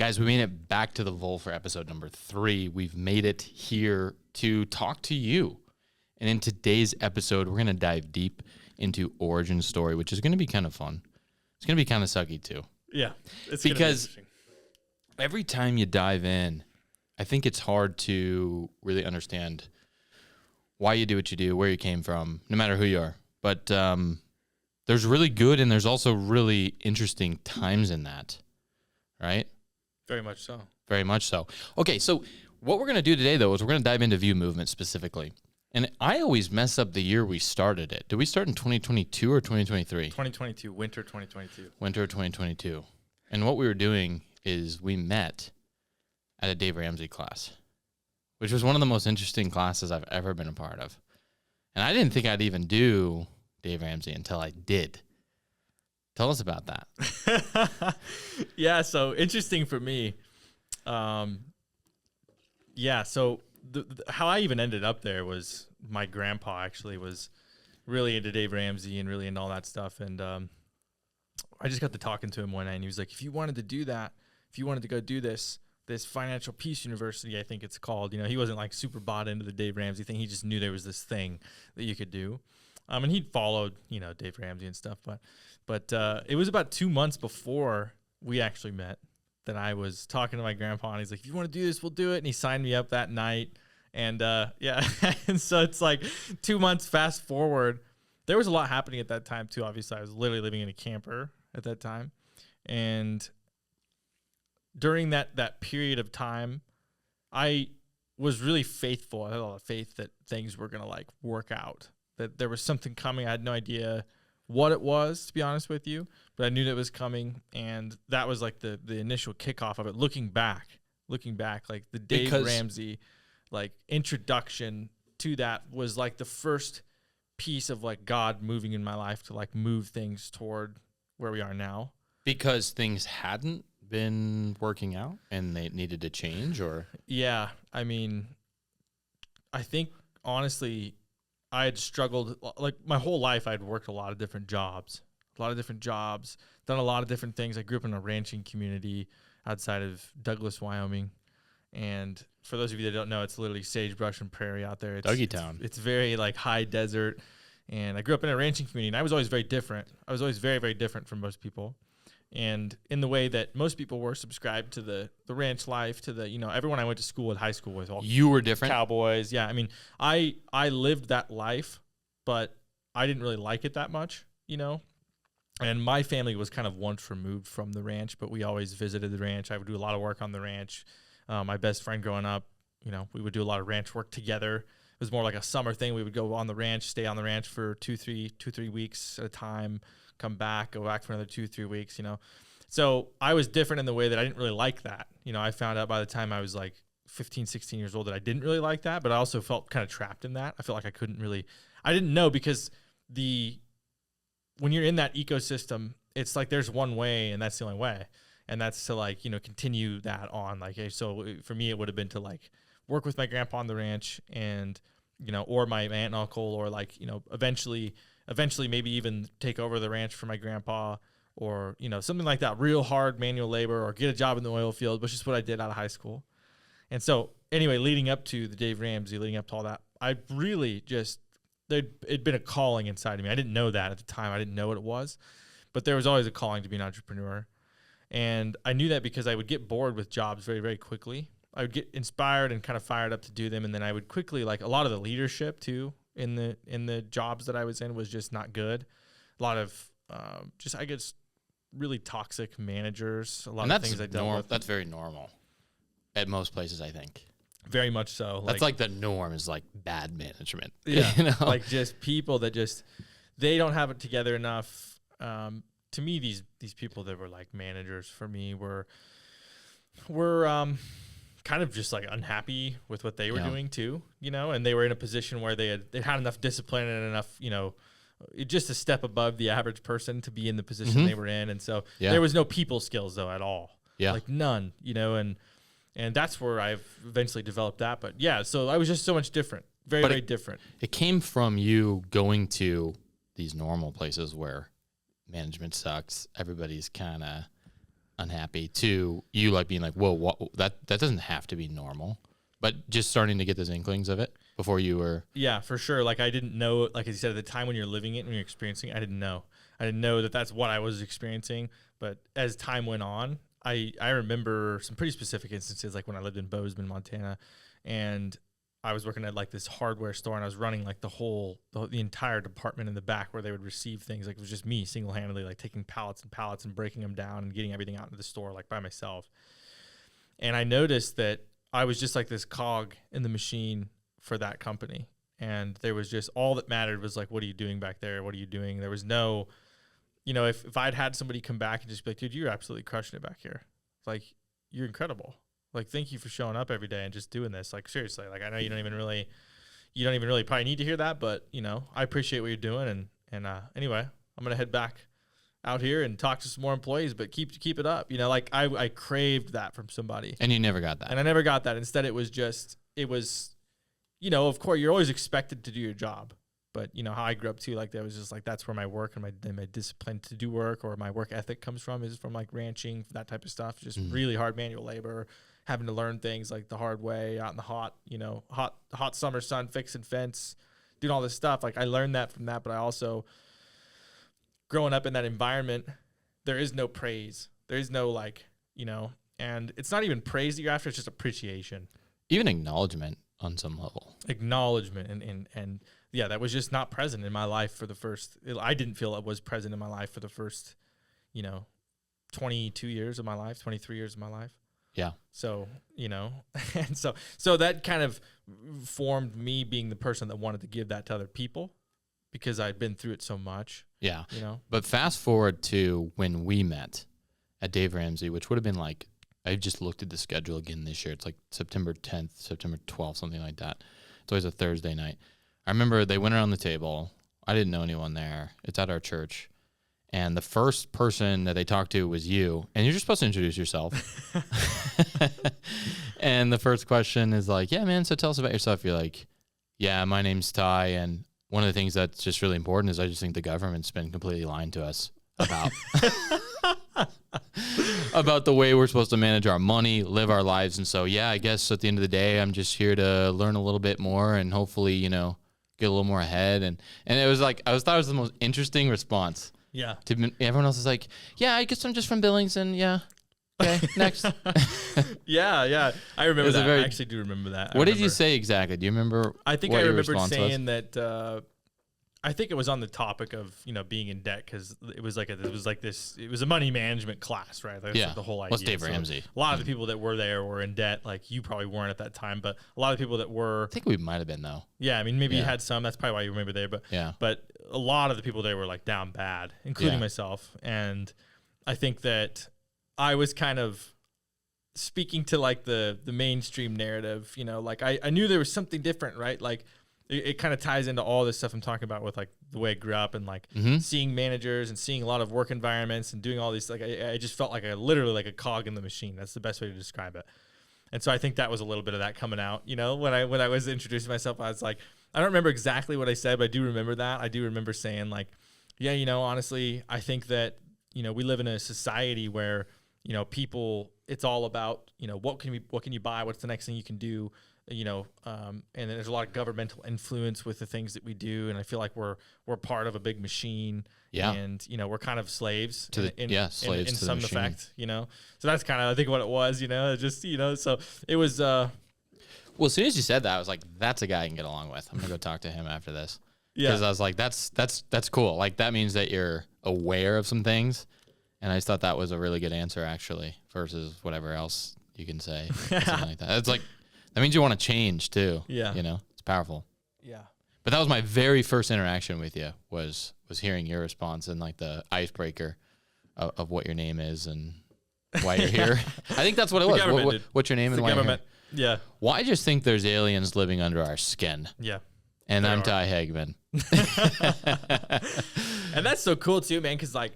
Guys, we made it back to the Vol for episode number 3. We've made it here to talk to you. And in today's episode, we're going to dive deep into origin story, which is going to be kind of fun. It's going to be kind of sucky too. Yeah. It's because every time you dive in, I think it's hard to really understand why you do what you do, where you came from, no matter who you are. But there's really good and there's also really interesting times in that, right? Very much so. Very much so. Okay, so what we're going to do today, though, is we're going to dive into View Movement specifically. And I always mess up the year we started it. Did we start in 2022 or 2023? 2022, winter 2022. Winter 2022. And what we were doing is we met at a Dave Ramsey class, which was one of the most interesting classes I've ever been a part of. And I didn't think I'd even do Dave Ramsey until I did. Tell us about that. Yeah, so interesting for me. So how I even ended up there was my grandpa actually was really into Dave Ramsey and really into all that stuff. And I just got to talking to him one night, and he was like, if you wanted to do that, if you wanted to go do this Financial Peace University, I think it's called, he wasn't like super bought into the Dave Ramsey thing. He just knew there was this thing that you could do. And he'd followed, Dave Ramsey and stuff, but it was about 2 months before we actually met that I was talking to my grandpa, and he's like, if you want to do this, we'll do it. And he signed me up that night. And and so it's like 2 months fast forward. There was a lot happening at that time too. Obviously, I was literally living in a camper at that time. And during that period of time, I was really faithful. I had a lot of faith that things were going to like work out, that there was something coming. I had no idea what it was, to be honest with you, but I knew that it was coming. And that was like the initial kickoff of it. Looking back, like the Dave Ramsey, like introduction to that was like the first piece of like God moving in my life to like move things toward where we are now. Because things hadn't been working out and they needed to change, or? Yeah. I mean, I think honestly, I had struggled like my whole life. I'd worked a lot of different jobs, done a lot of different things. I grew up in a ranching community outside of Douglas, Wyoming. And for those of you that don't know, it's literally sagebrush and prairie out there. It's Dougie Town. It's very like high desert. And I grew up in a ranching community, and I was always very different. I was always very, very different from most people. And in the way that most people were subscribed to the ranch life, to the, everyone I went to school at high school with all you were different cowboys. Yeah. I mean, I lived that life, but I didn't really like it that much, and my family was kind of once removed from the ranch, but we always visited the ranch. I would do a lot of work on the ranch. My best friend growing up, we would do a lot of ranch work together. It was more like a summer thing. We would go on the ranch, stay on the ranch for 2-3 weeks at a time, come back, go back for another 2-3 weeks, So I was different in the way that I didn't really like that. I found out by the time I was like 15, 16 years old that I didn't really like that, but I also felt kind of trapped in that. I felt like I didn't know, because when you're in that ecosystem, it's like there's one way and that's the only way. And that's to like, continue that on. Like, so for me, it would have been to like work with my grandpa on the ranch and, or my aunt and uncle, or like, eventually maybe even take over the ranch for my grandpa, or, something like that, real hard manual labor, or get a job in the oil field, which is what I did out of high school. And so anyway, leading up to the Dave Ramsey, leading up to all that, I really it'd been a calling inside of me. I didn't know that at the time. I didn't know what it was, but there was always a calling to be an entrepreneur. And I knew that because I would get bored with jobs very, very quickly. I would get inspired and kind of fired up to do them. And then I would quickly, like a lot of the leadership too, in the jobs that I was in was just not good. A lot of I guess really toxic managers. A lot of things I dealt with. That's very normal at most places, I think. Very much so. That's like the norm is like bad management. Yeah, like just people that they don't have it together enough. To me, these people that were like managers for me were kind of just like unhappy with what they were doing too, and they were in a position where they had enough discipline and enough, just a step above the average person to be in the position they were in. And so there was no people skills though at all. Yeah. Like none, and that's where I've eventually developed that. But yeah, so I was just so much different, very different. It came from you going to these normal places where management sucks. Everybody's kind of unhappy to you like being like, whoa, that doesn't have to be normal, but just starting to get those inklings of it before you were. Yeah, for sure. Like I didn't know, like as you said, at the time when you're living it, when you're experiencing it, I didn't know that that's what I was experiencing. But as time went on, I remember some pretty specific instances, like when I lived in Bozeman, Montana, and I was working at like this hardware store, and I was running like the entire department in the back where they would receive things. Like it was just me single-handedly like taking pallets and pallets and breaking them down and getting everything out into the store like by myself. And I noticed that I was just like this cog in the machine for that company. And there was just, all that mattered was like, what are you doing back there? What are you doing? There was no, if I'd had somebody come back and just be like, dude, you're absolutely crushing it back here. Like, you're incredible. Like, thank you for showing up every day and just doing this. Like, seriously, like, I know you don't even really probably need to hear that, but I appreciate what you're doing. And anyway, I'm going to head back out here and talk to some more employees, but keep it up. Like I craved that from somebody. And you never got that. And I never got that. Instead, it was, of course you're always expected to do your job, but how I grew up too, like that was just like, that's where my work and my discipline to do work or my work ethic comes from, is from like ranching, that type of stuff. Just really hard manual labor, having to learn things like the hard way out in the hot summer sun, fixing fence, doing all this stuff. Like I learned that from that, but I also, growing up in that environment, there is no praise. There is no and it's not even praise that you're after, it's just appreciation. Even acknowledgement on some level. Acknowledgement. And yeah, that was just not present in my life for the first, I didn't feel it was present in my life for the first, 22 years of my life, 23 years of my life. Yeah. So, and so that kind of formed me being the person that wanted to give that to other people because I'd been through it so much. Yeah. But fast forward to when we met at Dave Ramsey, which would have been like, I just looked at the schedule again this year. It's like September 10th, September 12th, something like that. It's always a Thursday night. I remember they went around the table. I didn't know anyone there. It's at our church. And the first person that they talked to was you. And you're just supposed to introduce yourself. And the first question is like, yeah, man, so tell us about yourself. You're like, yeah, my name's Ty. And one of the things that's just really important is I just think the government's been completely lying to us about about the way we're supposed to manage our money, live our lives. And so, yeah, I guess at the end of the day, I'm just here to learn a little bit more and hopefully, get a little more ahead. And it was like, I thought it was the most interesting response. Yeah. Everyone else is like, yeah, I guess I'm just from Billings and yeah. Okay, next. Yeah. I remember that. I actually do remember that. What did you say exactly? Do you remember? I think I remember saying that, I think it was on the topic of, being in debt because it was a money management class, right? That's like the whole idea. What's Dave Ramsey? A lot of the people that were there were in debt. Like you probably weren't at that time, but a lot of people that were. I think we might have been though. Yeah, I mean maybe you had some. That's probably why you remember there. But but a lot of the people there were like down bad, including myself. And I think that I was kind of speaking to like the mainstream narrative. Like I knew there was something different, right? Like. It kind of ties into all this stuff I'm talking about with like the way I grew up and like seeing managers and seeing a lot of work environments and doing all these, like I just felt like literally like a cog in the machine. That's the best way to describe it. And so I think that was a little bit of that coming out, when I was introducing myself, I was like, I don't remember exactly what I said, but I do remember that. I do remember saying like, yeah, honestly, I think that, we live in a society where, people, it's all about, what can you buy? What's the next thing you can do? And then there's a lot of governmental influence with the things that we do. And I feel like we're part of a big machine. Yeah. And, we're kind of slaves slaves in to some the machine. effect, So that's kind of, I think what it was, just, so it was, well, as soon as you said that, I was like, that's a guy I can get along with. I'm going to go talk to him after this. Yeah. Because I was like, that's cool. Like that means that you're aware of some things. And I just thought that was a really good answer actually, versus whatever else you can say. Something like that. It's like, that means you want to change too. Yeah. It's powerful. Yeah. But that was my very first interaction with you was hearing your response and like the icebreaker of what your name is and why you're here. I think that's what it was. What's your name and why you're here? Yeah. Well, I just think there's aliens living under our skin. Yeah. And I'm Ty Hageman. And that's so cool too, man, because like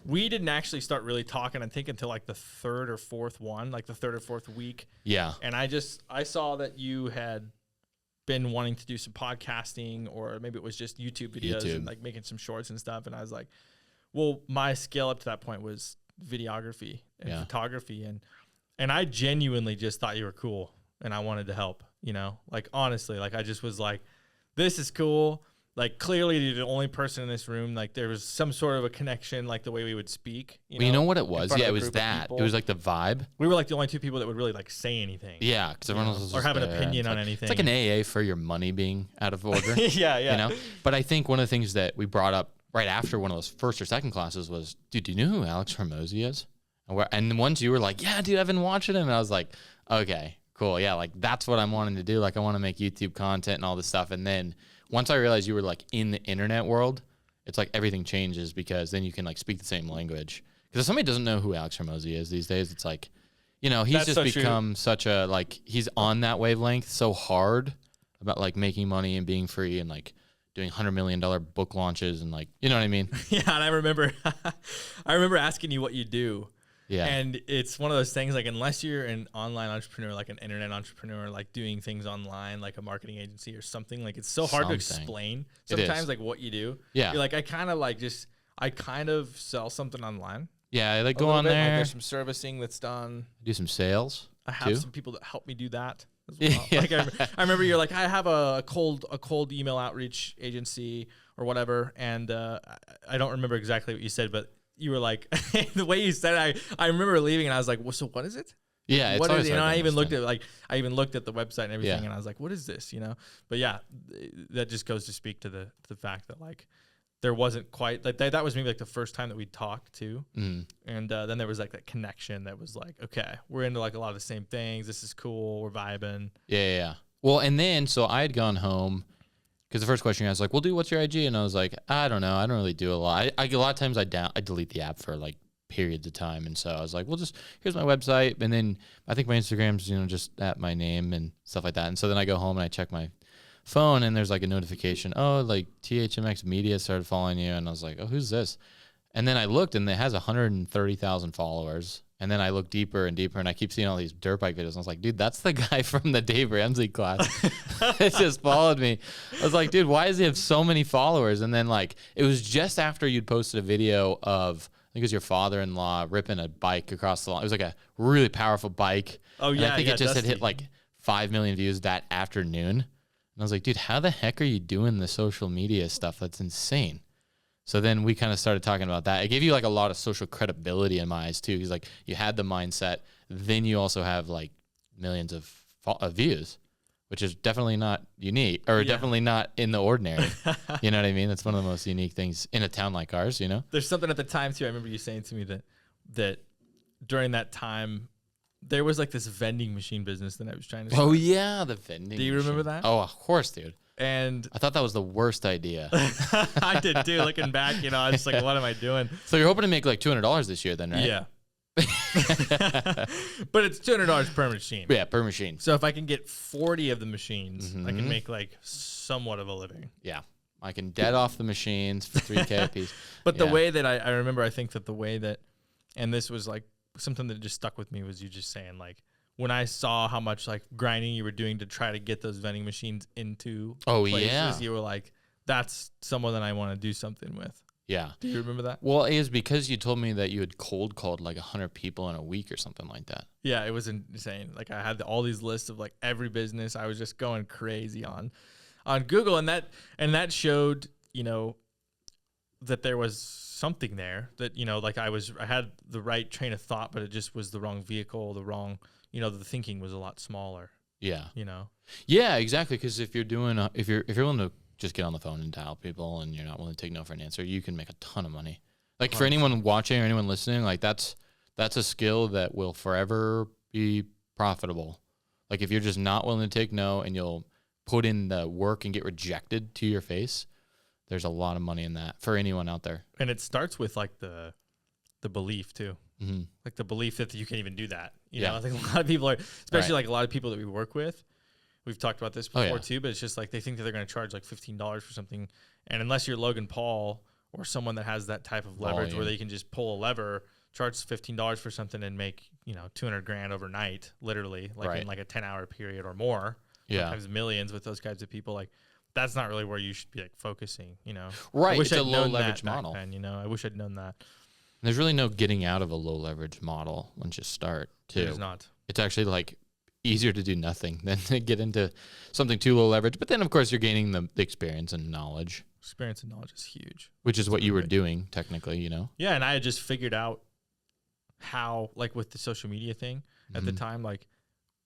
we didn't actually start really talking, I think, until like the third or fourth week. Yeah. And I saw that you had been wanting to do some podcasting, or maybe it was just YouTube videos and like making some shorts and stuff. And I was like, well, my skill up to that point was videography and photography, and I genuinely just thought you were cool and I wanted to help, you know, like honestly, like I just was like, this is cool. Like clearly you're the only person in this room. Like there was some sort of a connection, like the way we would speak. You know what it was? Yeah, it was that. It was like the vibe. We were like the only two people that would really like say anything. Yeah, because everyone else was or have an opinion on like, anything. It's like an AA for your money being out of order. yeah. You know? But I think one of the things that we brought up right after one of those first or second classes was, dude, do you know who Alex Hormozy is? And once you were like, yeah, dude, I've been watching him. And I was like, okay, cool. Yeah, like that's what I'm wanting to do. Like I want to make YouTube content and all this stuff. And then once I realized you were like in the internet world, it's like everything changes because then you can like speak the same language. Because if somebody doesn't know who Alex Hormozy is these days, it's like, you know, he's just become such a, like, he's on that wavelength so hard about like making money and being free and like doing $100 million book launches and like, you know what I mean? Yeah. And I remember asking you what you do. Yeah. And it's one of those things, like, unless you're an online entrepreneur, like an internet entrepreneur, like doing things online, like a marketing agency or something, like it's so hard to explain sometimes, like what you do. Yeah. You're like, I kind of sell something online. Yeah. I like go on there. Like there's some servicing that's done. Do some sales. I have some people that help me do that as well. Yeah. Like I remember you're like, I have a cold email outreach agency or whatever. And I don't remember exactly what you said, but you were like, the way you said it, I remember leaving and I was like, well, so what is it? Yeah, what is it? You know, I even looked at the website and everything, and I was like, what is this? You know, but yeah, that just goes to speak to the fact that like there wasn't quite like that was maybe like the first time that we talked too, and then there was like that connection that was like, okay, we're into like a lot of the same things. This is cool. We're vibing. Yeah. Well, and then so I had gone home. Because the first question I was like, well, dude, what's your IG? And I was like, I don't know. I don't really do a lot. A lot of times I delete the app for like periods of time. And so I was like, well, just here's my website. And then I think my Instagram's, you know, just at my name and stuff like that. And so then I go home and I check my phone and there's like a notification. Oh, like THMX Media started following you. And I was like, oh, who's this? And then I looked and it has 130,000 followers. And then I look deeper and deeper and I keep seeing all these dirt bike videos. And I was like, dude, that's the guy from the Dave Ramsey class. It just followed me. I was like, dude, why does he have so many followers? And then like, it was just after you'd posted a video of, I think it was your father-in-law ripping a bike across the lawn. It was like a really powerful bike. Oh yeah. And I think it just had hit like 5 million views that afternoon. And I was like, dude, how the heck are you doing the social media stuff? That's insane. So then we kind of started talking about that. It gave you like a lot of social credibility in my eyes too. Because like you had the mindset, then you also have like millions of views, which is definitely not unique or definitely not in the ordinary. You know what I mean? That's one of the most unique things in a town like ours, you know? There's something at the time too. I remember you saying to me that during that time, there was like this vending machine business that I was trying to start. Oh yeah, the vending machine. Do you remember that? Oh, of course, dude. And I thought that was the worst idea. I did too. Looking back, you know, I was like, what am I doing? So you're hoping to make like $200 this year then, right? Yeah. But it's $200 per machine. Yeah, per machine. So if I can get 40 of the machines, I can make like somewhat of a living. Yeah. I can dead off the machines for $3,000 a piece. But the way that I remember, I think that the way that, and this was like something that just stuck with me, was you just saying like, when I saw how much like grinding you were doing to try to get those vending machines into places, you were like, that's someone that I want to do something with. Yeah. Do you remember that? Well, it was because you told me that you had cold called like 100 people in a week or something like that. Yeah, it was insane. Like I had all these lists of like every business. I was just going crazy on Google, and that showed, you know, that there was something there that, you know, like I had the right train of thought, but it just was the wrong vehicle, you know, the thinking was a lot smaller. Yeah. You know? Yeah, exactly. Because if you're if you're willing to just get on the phone and dial people and you're not willing to take no for an answer, you can make a ton of money. Like for anyone watching or anyone listening, like that's a skill that will forever be profitable. Like if you're just not willing to take no and you'll put in the work and get rejected to your face, there's a lot of money in that for anyone out there. And it starts with like the belief too. Mm-hmm. Like the belief that you can even do that. You know, I think a lot of people are, especially like a lot of people that we work with, we've talked about this before too, but it's just like they think that they're going to charge like $15 for something. And unless you're Logan Paul or someone that has that type of leverage where they can just pull a lever, charge $15 for something and make, you know, $200,000 overnight, literally, like in like a 10-hour period or more. Sometimes millions with those kinds of people. Like that's not really where you should be like focusing, you know? Right. I wish it's I'd a low known leverage that model. then, you know, I wish I'd known that. There's really no getting out of a low leverage model once you start, too. There's not. It's actually like easier to do nothing than to get into something too low leverage. But then, of course, you're gaining the experience and knowledge. Experience and knowledge is huge. Which is what you were doing, technically, you know? Yeah, and I had just figured out how, like with the social media thing at the time, like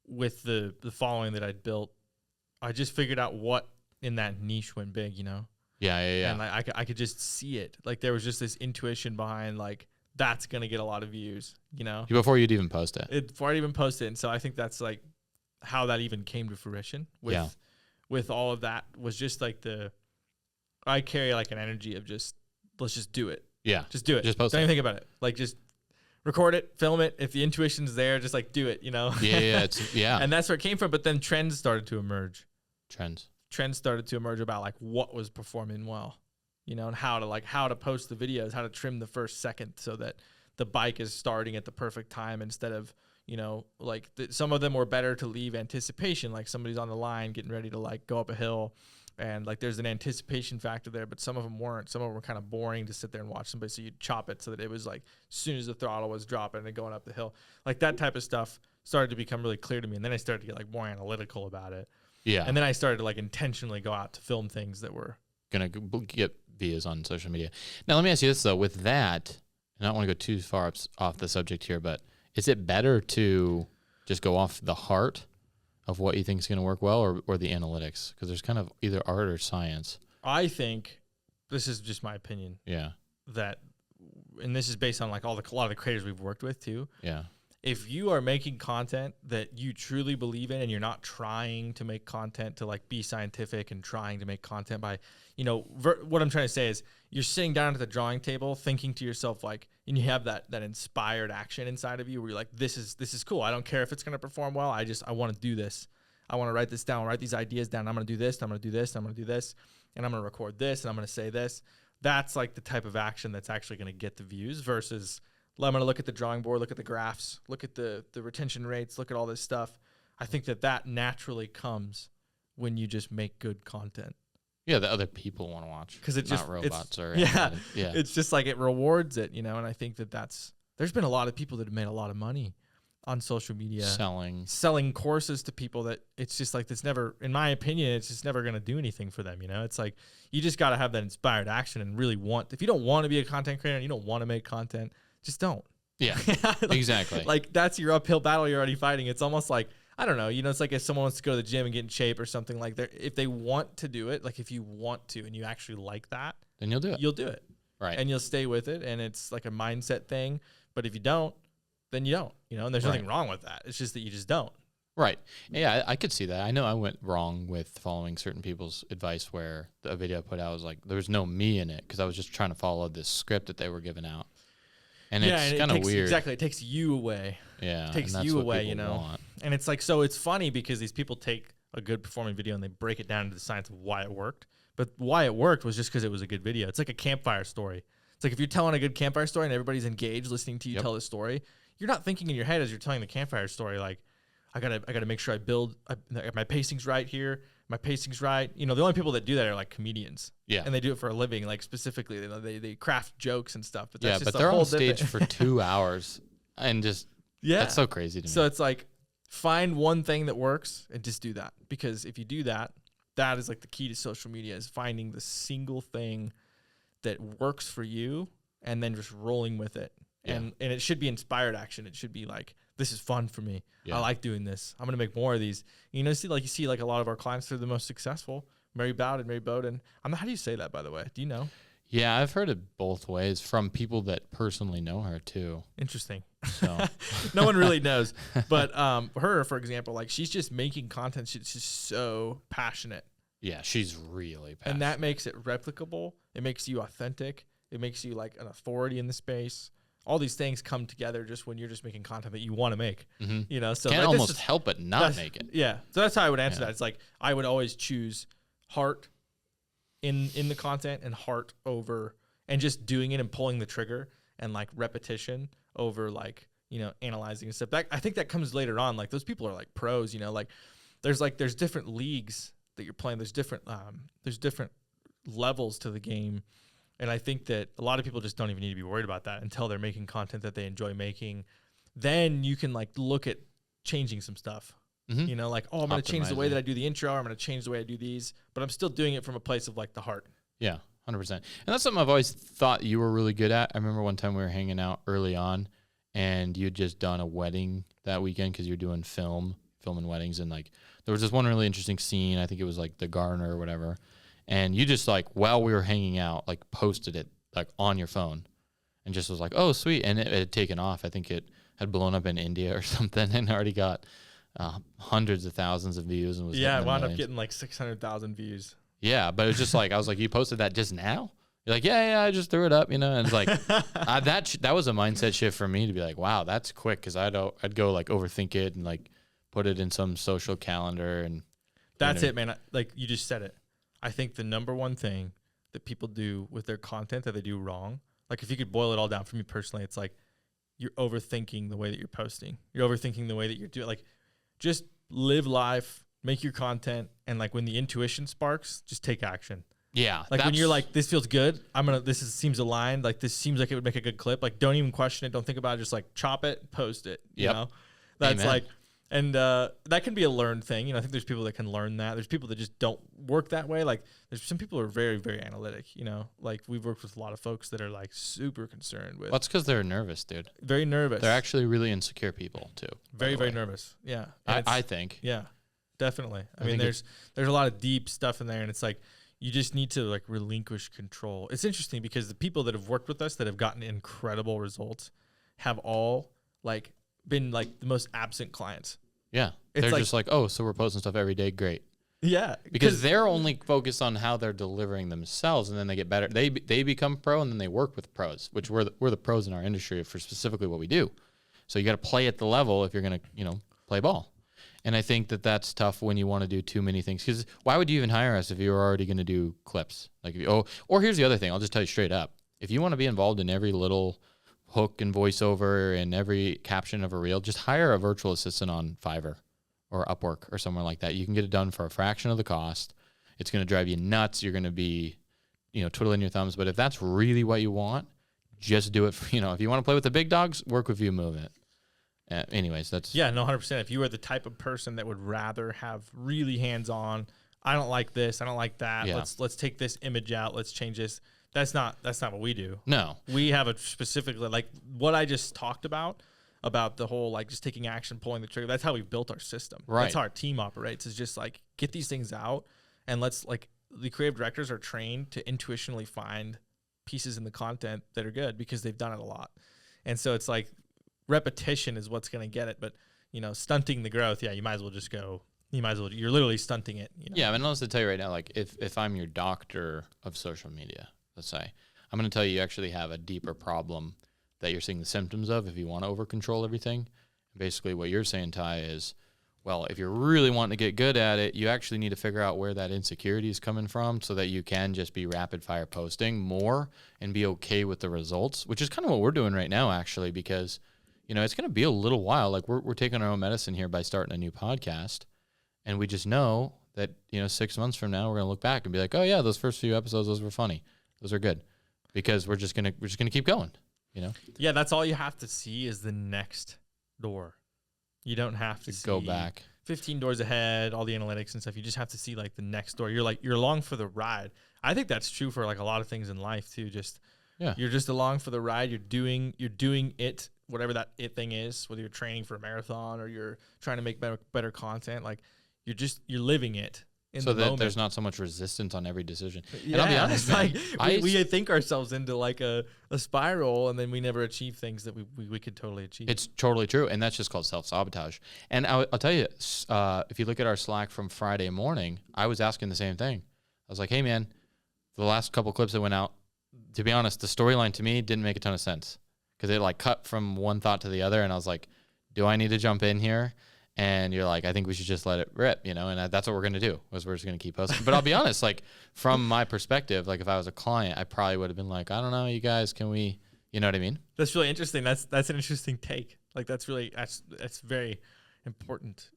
with the following that I'd built, I just figured out what in that niche went big, you know? Yeah. And like I could just see it. Like there was just this intuition behind like that's gonna get a lot of views, you know. Before you'd even post it. Before I'd even post it, and so I think that's like how that even came to fruition. With all of that was just like I carry like an energy of just let's just do it. Yeah, just do it. Just post. Don't even think about it. Like just record it, film it. If the intuition's there, just like do it. You know. Yeah. And that's where it came from. But then trends started to emerge. Trends started to emerge about like what was performing well, you know, and how to post the videos, how to trim the first second so that the bike is starting at the perfect time instead of, you know, like some of them were better to leave anticipation, like somebody's on the line getting ready to like go up a hill and like there's an anticipation factor there, but some of them weren't. Some of them were kind of boring to sit there and watch somebody. So you'd chop it so that it was like as soon as the throttle was dropping and going up the hill, like that type of stuff started to become really clear to me. And then I started to get like more analytical about it. Yeah. And then I started to like intentionally go out to film things that were going to get views on social media. Now, let me ask you this, though. With that, and I don't want to go too far off the subject here, but is it better to just go off the heart of what you think is going to work well or the analytics? Because there's kind of either art or science. I think, this is just my opinion. Yeah. That, and this is based on like a lot of the creators we've worked with too. Yeah. If you are making content that you truly believe in and you're not trying to make content to like be scientific and trying to make content by, you know, what I'm trying to say is you're sitting down at the drawing table thinking to yourself like, and you have that inspired action inside of you where you're like, this is cool. I don't care if it's going to perform well. I want to do this. I want to write this down, write these ideas down. I'm going to do this. I'm going to do this. I'm going to do this. And I'm going to record this and I'm going to say this. That's like the type of action that's actually going to get the views versus I'm going to look at the drawing board, look at the graphs, look at the retention rates, look at all this stuff. I think that naturally comes when you just make good content. Yeah, that other people want to watch. Because it's just robots or yeah. It's just like it rewards it, you know. And I think there's been a lot of people that have made a lot of money on social media selling courses to people that it's just like in my opinion, it's just never going to do anything for them. You know, it's like you just got to have that inspired action and really if you don't want to be a content creator and you don't want to make content. Just don't. Yeah, exactly. Like that's your uphill battle you're already fighting. It's almost like, I don't know, you know, it's like if someone wants to go to the gym and get in shape or something like that, if they want to do it, like if you want to and you actually like that, then you'll do it. You'll do it. Right. And you'll stay with it. And it's like a mindset thing. But if you don't, then you don't, you know, and there's nothing wrong with that. It's just that you just don't. Right. Yeah, I could see that. I know I went wrong with following certain people's advice where the video I put out was like, there was no me in it because I was just trying to follow this script that they were giving out. And it's kind of weird. Exactly. It takes you away. Yeah. It takes you away, you know. And it's like, so it's funny because these people take a good performing video and they break it down into the science of why it worked. But why it worked was just because it was a good video. It's like a campfire story. It's like if you're telling a good campfire story and everybody's engaged listening to you tell the story, you're not thinking in your head as you're telling the campfire story, like, I gotta make sure my pacing's right here. My pacing's right. You know, the only people that do that are like comedians. Yeah. And they do it for a living, like specifically, you know, they craft jokes and stuff. But that's just they're on stage for 2 hours and just, that's so crazy to me. So it's like, find one thing that works and just do that. Because if you do that, that is like the key to social media is finding the single thing that works for you and then just rolling with it. Yeah. And it should be inspired action. It should be like, this is fun for me. Yeah. I like doing this. I'm going to make more of these. You know, you see like a lot of our clients are the most successful. Mary Bowden. How do you say that, by the way? Do you know? Yeah, I've heard it both ways from people that personally know her too. Interesting. So no one really knows. But her, for example, like she's just making content. She's just so passionate. Yeah, she's really passionate. And that makes it replicable. It makes you authentic. It makes you like an authority in the space. All these things come together just when you're just making content that you want to make, you know. So can't like, almost help but not make it. Yeah, so that's how I would answer that. It's like I would always choose heart in the content and heart over and just doing it and pulling the trigger and like repetition over like, you know, analyzing and stuff. I think that comes later on. Like those people are like pros, you know. Like there's different leagues that you're playing. There's different levels to the game. And I think that a lot of people just don't even need to be worried about that until they're making content that they enjoy making. Then you can like look at changing some stuff. Mm-hmm. You know, like, oh, I'm going to change the way Optimizing. that I do the intro. Or I'm going to change the way I do these, but I'm still doing it from a place of like the heart. Yeah, 100%. And that's something I've always thought you were really good at. I remember one time we were hanging out early on, and you'd just done a wedding that weekend because you're doing filming weddings, and like there was this one really interesting scene. I think it was like the gardener or whatever, and you just like while we were hanging out, like posted it like on your phone, and just was like, oh sweet, and it had taken off. I think it had blown up in India or something, and already got hundreds of thousands of views, and was Yeah, I hitting the wound up millions. getting like 600,000 views. Yeah, but it was just like I was like, you posted that just now? You're like, yeah, I just threw it up, you know. And it's like that was a mindset shift for me to be like, wow, that's quick, because I'd go like overthink it and like put it in some social calendar and. That's it, man. Like you just said it. I think the number one thing that people do with their content that they do wrong, like if you could boil it all down for me personally, it's like you're overthinking the way that you're posting. You're overthinking the way that you're doing. Like just live life, make your content, and like when the intuition sparks, just take action. Yeah, Like when you're like, this feels good. Seems aligned. Like this seems like it would make a good clip. Like don't even question it. Don't think about it. Just like chop it, post it. You know, that's Amen. like, and that can be a learned thing. You know, I think there's people that can learn that. There's people that just don't work that way. Like there's some people who are very, very analytic. You know, like we've worked with a lot of folks that are like super concerned with. Well, it's because they're nervous, dude. Very nervous. They're actually really insecure people too. very, very nervous. Yeah, I think. Yeah, definitely. I mean, think there's a lot of deep stuff in there, and it's like you just need to like relinquish control. It's interesting because the people that have worked with us that have gotten incredible results have all like been like the most absent clients. Yeah, It's they're like- just like, oh, so we're posting stuff every day, great. Yeah, Because they're only focused on how they're delivering themselves, and then they get better. They become pro, and then they work with pros, which we're the pros in our industry for specifically what we do. So you got to play at the level if you're gonna play ball. And I think that that's tough when you want to do too many things. Because why would you even hire us if you were already going to do clips? Like, or here's the other thing. I'll just tell you straight up. If you want to be involved in every little hook and voiceover and every caption of a reel, just hire a virtual assistant on Fiverr or Upwork or somewhere like that. You can get it done for a fraction of the cost. It's going to drive you nuts. You're going to be, twiddling your thumbs. But if that's really what you want, just do it. If you want to play with the big dogs, work with View Movement. Anyways, that's yeah, no, 100%. If you are the type of person that would rather have really hands-on, I don't like this, I don't like that. Yeah. Let's take this image out. Let's change this. That's not what we do. no. We have a specifically like what I just talked about the whole like just taking action, pulling the trigger. That's how we built our system. Right. That's how our team operates. Is just like get these things out, and let's like the creative directors are trained to intuitionally find pieces in the content that are good because they've done it a lot, and so it's like repetition is what's going to get it. But stunting the growth, yeah, you might as well just go. You're literally stunting it. Yeah, I mean, I'll tell you right now, like if I'm your doctor of social media, let's say, I'm going to tell you actually have a deeper problem that you're seeing the symptoms of if you want to over control everything. Basically what you're saying, Ty, is, well, if you're really wanting to get good at it, you actually need to figure out where that insecurity is coming from so that you can just be rapid fire posting more and be okay with the results, which is kind of what we're doing right now, actually, because, it's going to be a little while. Like we're taking our own medicine here by starting a new podcast. And we just know that, 6 months from now, we're going to look back and be like, oh yeah, those first few episodes, those were funny. Those are good, because we're just going to keep going, Yeah, that's all you have to see is the next door. You don't have to go see back. 15 doors ahead, all the analytics and stuff. You just have to see like the next door. You're along for the ride. I think that's true for like a lot of things in life too. You're just along for the ride. You're doing it, whatever that it thing is, whether you're training for a marathon or you're trying to make better content. Like you're living it. So that there's not so much resistance on every decision. Yeah, And I'll be honest, man, like we think ourselves into like a spiral, and then we never achieve things that we could totally achieve. it's totally true, and that's just called self-sabotage. And I'll tell you, if you look at our Slack from Friday morning, I was asking the same thing. I was like, hey, man, the last couple clips that went out, to be honest, the storyline to me didn't make a ton of sense because it like cut from one thought to the other, and I was like, do I need to jump in here? And you're like, I think we should just let it rip, and that's what we're going to do, was we're just going to keep posting. But I'll be honest, like from my perspective, like if I was a client, I probably would have been like, I don't know, you guys, can we, you know what I mean? That's really interesting. That's an interesting take. Like that's very important,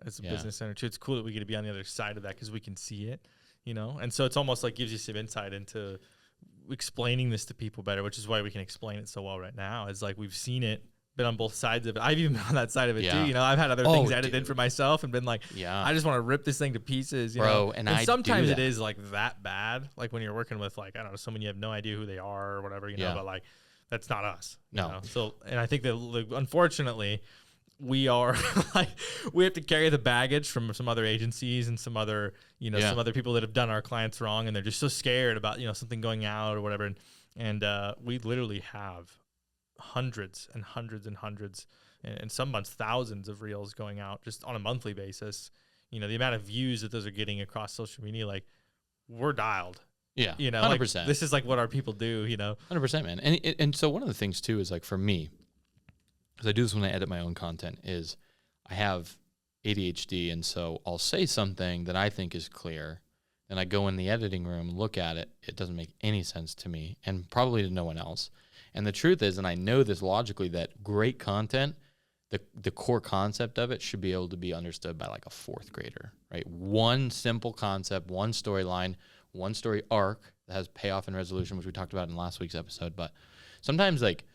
as a business owner too. It's cool that we get to be on the other side of that because we can see it, and so it's almost like gives you some insight into explaining this to people better, which is why we can explain it so well right now. Is like we've seen it, been on both sides of it. I've even been on that side of it too. You know, I've had other things edited for myself and been like, I just want to rip this thing to pieces, you know. And sometimes it is like that bad. Like when you're working with like, I don't know, someone you have no idea who they are or whatever, you know, but like that's not us. You know? So, and I think that like, unfortunately we are like, we have to carry the baggage from some other agencies and some other, you know, some other people that have done our clients wrong. And they're just so scared about, you know, something going out or whatever. And we literally have hundreds and hundreds and hundreds, and some months thousands of reels going out just on a monthly basis. You know, the amount of views that those are getting across social media, like we're dialed. Yeah, you know, 100%. Like, this is like what our people do, you know. 100%, man. And so one of the things too is like for me, because I do this when I edit my own content, is I have ADHD, and so I'll say something that I think is clear, and I go in the editing room, look at it, it doesn't make any sense to me, and probably to no one else. And the truth is, and I know this logically, that great content, the core concept of it should be able to be understood by like a fourth grader, right? One simple concept, one storyline, one story arc that has payoff and resolution, which we talked about in last week's episode. But sometimes like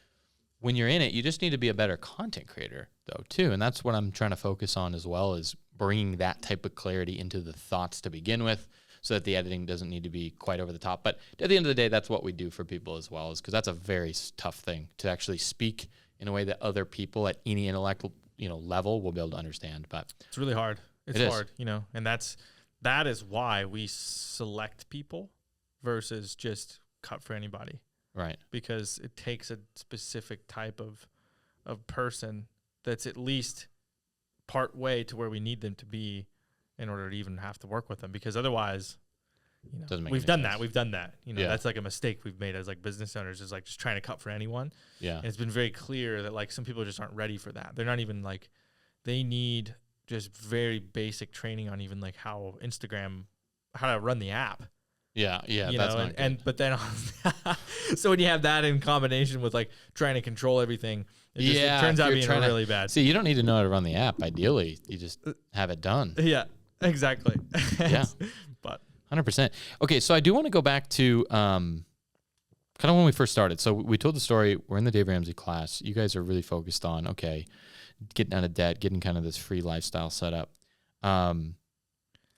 when you're in it, you just need to be a better content creator though too. And that's what I'm trying to focus on as well, is bringing that type of clarity into the thoughts to begin with, so that the editing doesn't need to be quite over the top. But at the end of the day, that's what we do for people as well, is because that's a very tough thing to actually speak in a way that other people at any intellectual, you know, level will be able to understand. But it's really hard. It's hard, you know, and that is why we select people versus just cut for anybody. Right. Because it takes a specific type of person that's at least part way to where we need them to be in order to even have to work with them. Because otherwise, you know, we've done that. You know, that's like a mistake we've made as like business owners, is like just trying to cut for anyone. Yeah. And it's been very clear that like some people just aren't ready for that. They're not even like, they need just very basic training on even like how to run the app. Yeah, you that's know, not and but then so when you have that in combination with like trying to control everything, it turns out being really bad. See, you don't need to know how to run the app. Ideally, you just have it done. Yeah, exactly. Yeah, but 100%. Okay, so I do want to go back to kind of when we first started. So we told the story. We're in the Dave Ramsey class. You guys are really focused on getting out of debt, getting kind of this free lifestyle set up.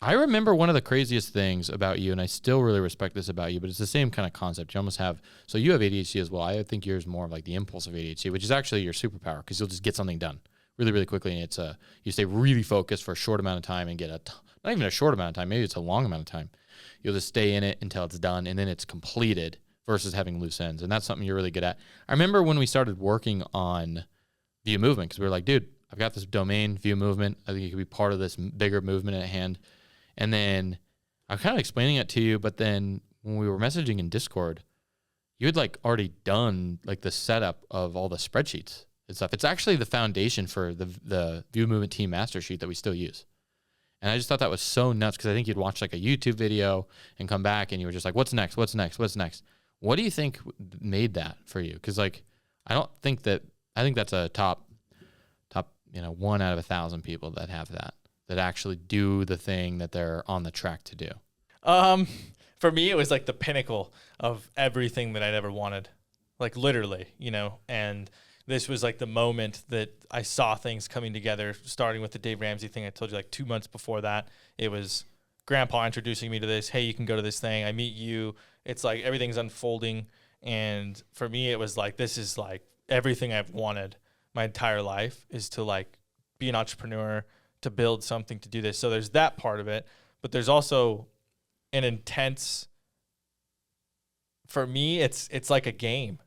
I remember one of the craziest things about you, and I still really respect this about you, but it's the same kind of concept. You almost have, so you have ADHD as well. I think yours more of like the impulsive ADHD, which is actually your superpower, because you'll just get something done really, really quickly. And it's you stay really focused for a short amount of time and get not even a short amount of time, maybe it's a long amount of time. You'll just stay in it until it's done, and then it's completed versus having loose ends. And that's something you're really good at. I remember when we started working on View Movement, because we were like, dude, I've got this domain, View Movement. I think it could be part of this bigger movement at hand. And then I was kind of explaining it to you, but then when we were messaging in Discord, you had like already done like the setup of all the spreadsheets and stuff. It's actually the foundation for the View Movement Team Master Sheet that we still use. And I just thought that was so nuts, because I think you'd watch like a YouTube video and come back and you were just like, what's next? What's next? What's next? What do you think made that for you? Because like, I think that's a top, 1 out of 1,000 people that have that actually do the thing that they're on the track to do. For me, it was like the pinnacle of everything that I'd ever wanted, like literally, you know, and this was like the moment that I saw things coming together, starting with the Dave Ramsey thing. I told you like 2 months before that, it was Grandpa introducing me to this. Hey, you can go to this thing. I meet you. It's like everything's unfolding. And for me, it was like, this is like everything I've wanted my entire life, is to like be an entrepreneur, to build something, to do this. So there's that part of it, but there's also an intense, for me, it's like a game.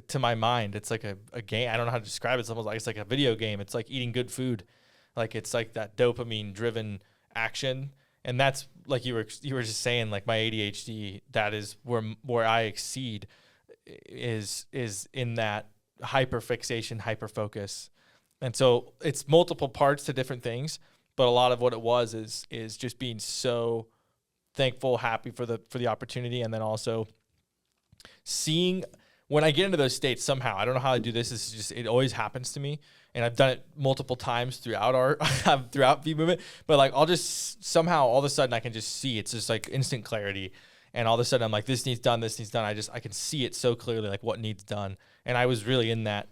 To my mind, it's like a game. I don't know how to describe it. It's almost like it's like a video game. It's like eating good food. Like it's like that dopamine driven action. And that's like you were just saying, like my ADHD, that is where I exceed, is in that hyper fixation, hyper focus. And so it's multiple parts to different things, but a lot of what it was is just being so thankful, happy for the opportunity, and then also seeing when I get into those states somehow. I don't know how I do this. It's just, it always happens to me, and I've done it multiple times throughout throughout View Movement. But like I'll just somehow all of a sudden I can just see, it's just like instant clarity, And all of a sudden I'm like, this needs done. I can see it so clearly, like what needs done. And I was really in that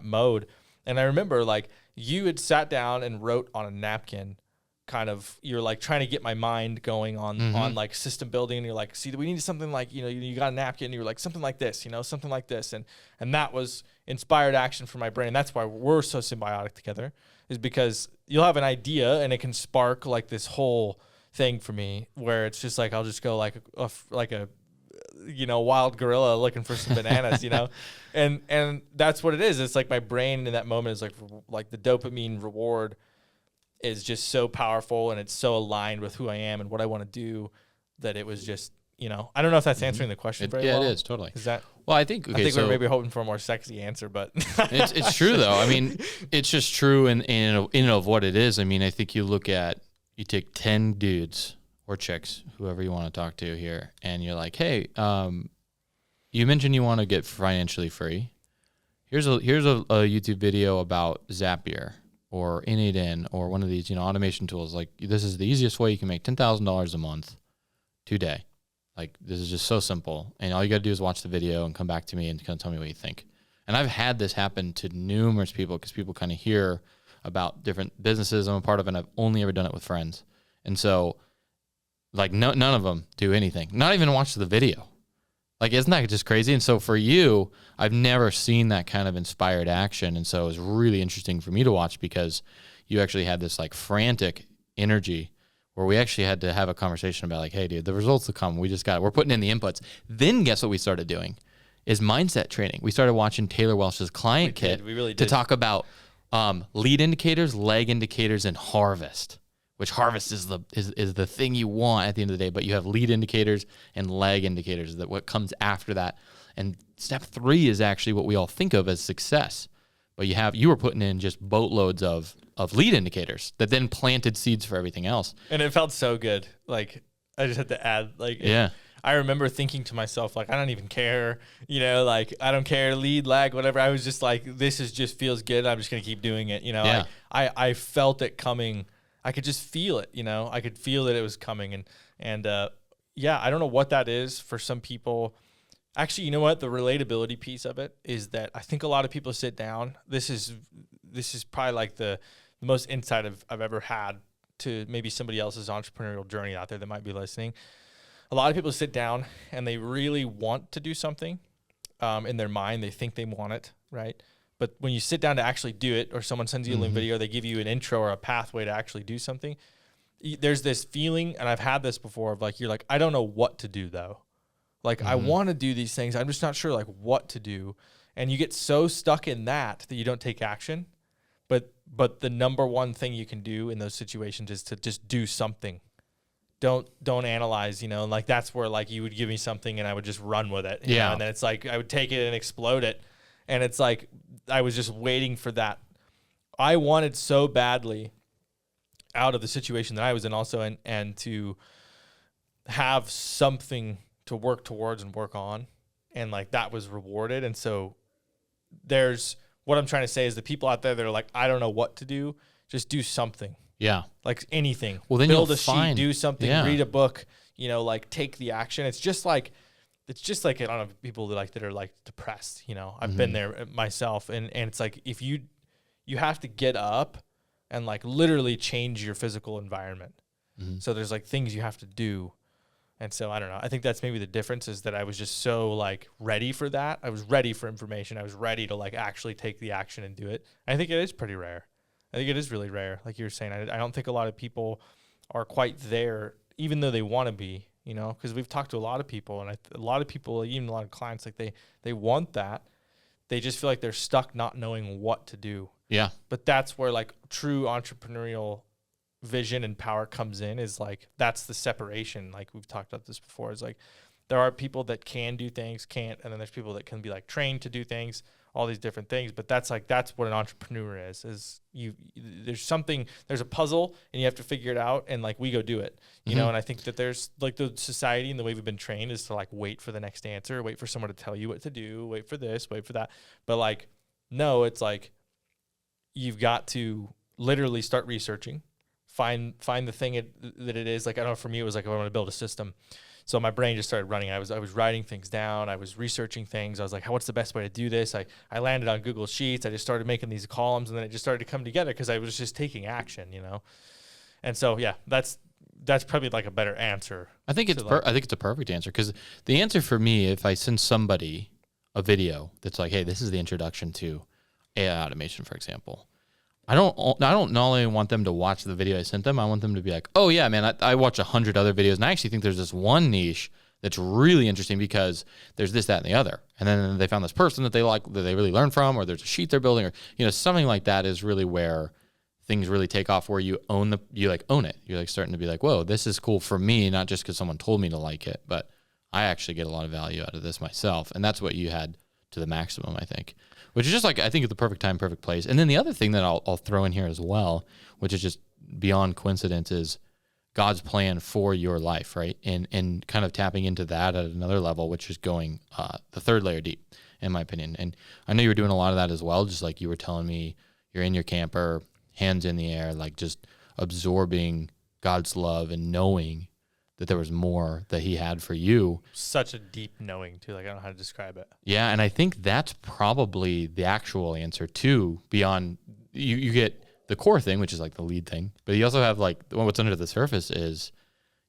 mode. And I remember like you had sat down and wrote on a napkin, kind of, you're like trying to get my mind going on like system building. And you're like, see, we need something like, you got a napkin. And you're like, something like this, something like this. And that was inspired action for my brain. And that's why we're so symbiotic together, is because you'll have an idea and it can spark like this whole thing for me, where it's just like, I'll just go like a wild gorilla looking for some bananas, and that's what it is. It's like my brain in that moment is like the dopamine reward is just so powerful, and it's so aligned with who I am and what I want to do, that it was just, I don't know if that's answering the question very well. Yeah, it is, totally. Is that? Well, I think we're maybe hoping for a more sexy answer, but it's true though. I mean, it's just true in of what it is. I mean, I think you take 10 dudes or chicks, whoever you want to talk to here, and you're like, hey, you mentioned you want to get financially free. Here's a YouTube video about Zapier or Innate or one of these, automation tools. Like, this is the easiest way you can make $10,000 a month today. Like, this is just so simple. And all you got to do is watch the video and come back to me and kind of tell me what you think. And I've had this happen to numerous people, because people kind of hear about different businesses I'm a part of, and I've only ever done it with friends. And so, like, none of them do anything, not even watch the video. Like, isn't that just crazy? And so for you, I've never seen that kind of inspired action. And so it was really interesting for me to watch, because you actually had this like frantic energy where we actually had to have a conversation about like, hey dude, the results will come. We're putting in the inputs. Then guess what we started doing is mindset training. We started watching Taylor Welsh's client kit to talk about lead indicators, lag indicators, and harvest. Which harvest is the thing you want at the end of the day, but you have lead indicators and lag indicators, that what comes after that. And step 3 is actually what we all think of as success. But you were putting in just boatloads of lead indicators that then planted seeds for everything else. And it felt so good. Like, I just had to add, like, yeah. I remember thinking to myself, like, I don't even care, like, I don't care, lead, lag, whatever. I was just like, this just feels good. I'm just going to keep doing it. Yeah. I felt it coming. I could just feel it, I could feel that it was coming. And I don't know what that is for some people. Actually, you know what? The relatability piece of it is that I think a lot of people sit down. This is probably like the most insight I've ever had to maybe somebody else's entrepreneurial journey out there that might be listening. A lot of people sit down and they really want to do something in their mind. They think they want it, right? But when you sit down to actually do it, or someone sends you a link video, they give you an intro or a pathway to actually do something, there's this feeling, and I've had this before, of like, you're like, I don't know what to do though. Like, I want to do these things. I'm just not sure like what to do. And you get so stuck in that you don't take action. But the number one thing you can do in those situations is to just do something. Don't analyze, and like, that's where like you would give me something and I would just run with it. You know? And then it's like, I would take it and explode it. And it's like, I was just waiting for that. I wanted so badly out of the situation that I was in also, and to have something to work towards and work on. And like, that was rewarded. And so what I'm trying to say is the people out there that are like, I don't know what to do, just do something. Yeah. Like anything. Well, then build a sheet, do something, read a book, like take the action. It's just like, I don't know, people that are like depressed, I've been there myself. And it's like, if you have to get up and like literally change your physical environment. So there's like things you have to do. And so I don't know. I think that's maybe the difference, is that I was just so like ready for that. I was ready for information. I was ready to like actually take the action and do it. I think it is pretty rare. I think it is really rare. Like you were saying, I don't think a lot of people are quite there, even though they want to be, because we've talked to a lot of people, and a lot of people, even a lot of clients, like they want that. They just feel like they're stuck not knowing what to do. Yeah. But that's where like true entrepreneurial vision and power comes in, is like, that's the separation. Like we've talked about this before, is like, there are people that can do things, can't, and then there's people that can be like trained to do things, all these different things. But that's what an entrepreneur is there's a puzzle and you have to figure it out, and like, we go do it, and I think that there's like, the society and the way we've been trained is to like wait for the next answer, wait for someone to tell you what to do, wait for this, wait for that. But like, no, it's like, you've got to literally start researching, find the thing that it is. Like, I don't know, for me, it was like, I want to build a system So my brain just started running. I was writing things down. I was researching things. I was like, what's the best way to do this? I landed on Google Sheets. I just started making these columns, and then it just started to come together because I was just taking action, And so, yeah, that's probably like a better answer. I think it's a perfect answer, because the answer for me, if I send somebody a video that's like, hey, this is the introduction to AI automation, for example, I don't not only want them to watch the video I sent them, I want them to be like, oh yeah, man, I watch 100 other videos, and I actually think there's this one niche that's really interesting because there's this, that, and the other. And then they found this person that they like, that they really learn from, or there's a sheet they're building, or something like that is really where things really take off, where you own it. You're like starting to be like, whoa, this is cool for me, not just because someone told me to like it, but I actually get a lot of value out of this myself. And that's what you had to the maximum, I think. Which is just like, I think, at the perfect time, perfect place. And then the other thing that I'll throw in here as well, which is just beyond coincidence, is God's plan for your life, right? And kind of tapping into that at another level, which is going the third layer deep, in my opinion. And I know you were doing a lot of that as well, just like you were telling me, you're in your camper, hands in the air, like just absorbing God's love and knowing that there was more that he had for you. Such a deep knowing, too. Like, I don't know how to describe it. Yeah, and I think that's probably the actual answer, too, beyond you get the core thing, which is like the lead thing, but you also have like what's under the surface is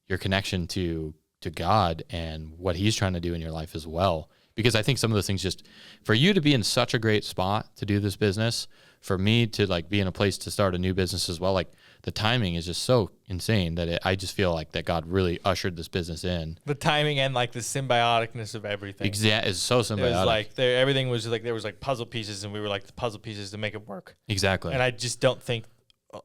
your connection to God and what he's trying to do in your life as well. Because I think some of those things, just for you to be in such a great spot to do this business, for me to like be in a place to start a new business as well, like the timing is just so insane that I just feel like that God really ushered this business in. The timing and like the symbioticness of everything. Is so symbiotic. It was like everything was like, there was like puzzle pieces, and we were like the puzzle pieces to make it work. Exactly. And I just don't think,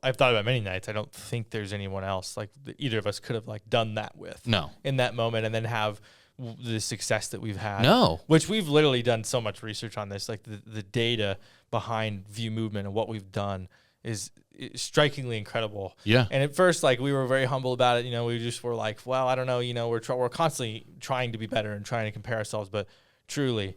I've thought about many nights, I don't think there's anyone else like either of us could have like done that with. No. In that moment, and then have the success that we've had. No. Which we've literally done so much research on this, like the data behind View Movement and what we've done is strikingly incredible. Yeah. And at first, like, we were very humble about it. We just were like, well, I don't know, we're constantly trying to be better and trying to compare ourselves, but truly,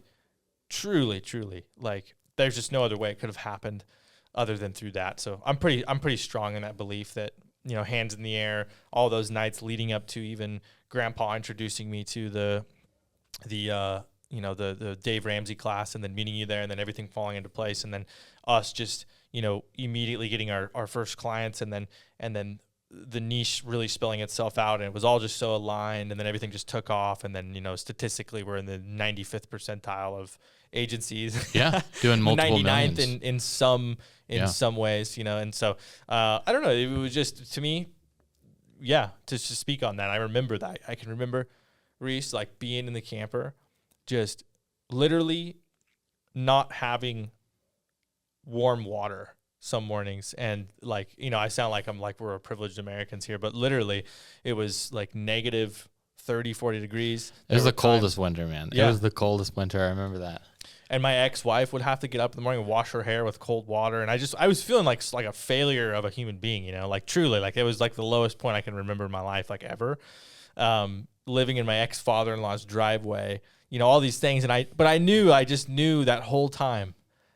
like, there's just no other way it could have happened other than through that. So I'm pretty strong in that belief that, hands in the air, all those nights leading up to even Grandpa introducing me to the Dave Ramsey class, and then meeting you there, and then everything falling into place, and then us just, immediately getting our first clients, and then the niche really spelling itself out, and it was all just so aligned, and then everything just took off, and then, statistically we're in the 95th percentile of agencies. Yeah, doing multiple 99th millions. in some ways, and so I don't know, it was just, to me, yeah, to speak on that, I remember that. I can remember, Reese, like being in the camper, just literally not having warm water some mornings, and like, I sound like we're privileged Americans here, but literally it was like negative 30, 40 degrees. It was the coldest winter, man. Yeah. It was the coldest winter. I remember that. And my ex-wife would have to get up in the morning and wash her hair with cold water, and I was feeling like a failure of a human being, like truly, like it was like the lowest point I can remember in my life, like ever. Living in my ex-father-in-law's driveway, all these things, but I just knew that whole time,